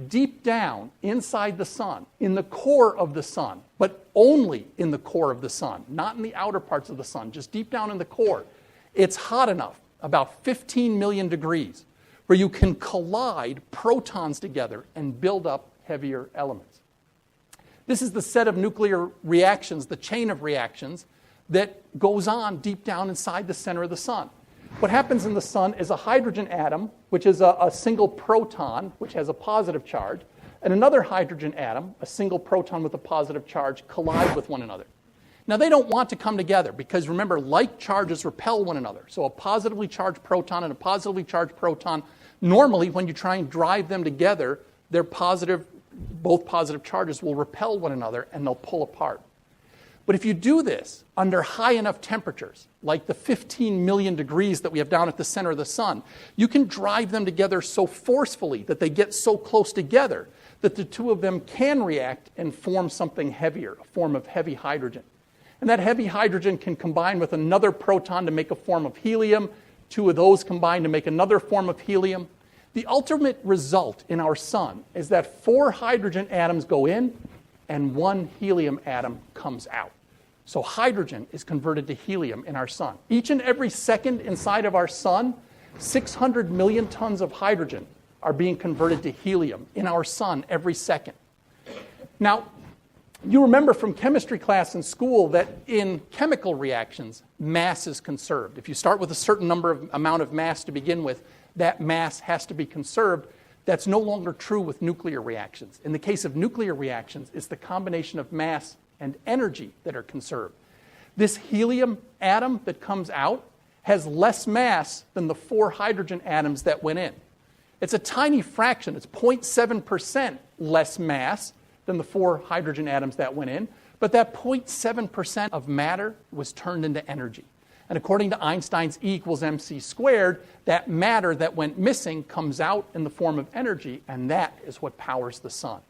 deep down inside the sun, in the core of the sun, but only in the core of the sun, not in the outer parts of the sun, just deep down in the core, it's hot enough, about 15 million degrees, where you can collide protons together and build up heavier elements. This is the set of nuclear reactions, the chain of reactions, that goes on deep down inside the center of the sun. What happens in the sun is a hydrogen atom, which is a single proton, which has a positive charge, and another hydrogen atom, a single proton with a positive charge, collide with one another. Now, they don't want to come together because, remember, like charges repel one another. So a positively charged proton and a positively charged proton, normally when you try and drive them together, both positive charges will repel one another and they'll pull apart. But if you do this under high enough temperatures, like the 15 million degrees that we have down at the center of the sun, you can drive them together so forcefully that they get so close together that the two of them can react and form something heavier, a form of heavy hydrogen. And that heavy hydrogen can combine with another proton to make a form of helium. Two of those combine to make another form of helium. The ultimate result in our sun is that 4 hydrogen atoms go in and 1 helium atom comes out. So hydrogen is converted to helium in our sun. Each and every second inside of our sun, 600 million tons of hydrogen are being converted to helium in our sun every second. Now, you remember from chemistry class in school that in chemical reactions, mass is conserved. If you start with a certain amount of mass to begin with, that mass has to be conserved. That's no longer true with nuclear reactions. In the case of nuclear reactions, it's the combination of mass and energy that are conserved. This helium atom that comes out has less mass than the 4 hydrogen atoms that went in. It's a tiny fraction. It's 0.7% less mass than the 4 hydrogen atoms that went in, but that 0.7% of matter was turned into energy. And according to Einstein's E equals mc squared, that matter that went missing comes out in the form of energy, and that is what powers the sun.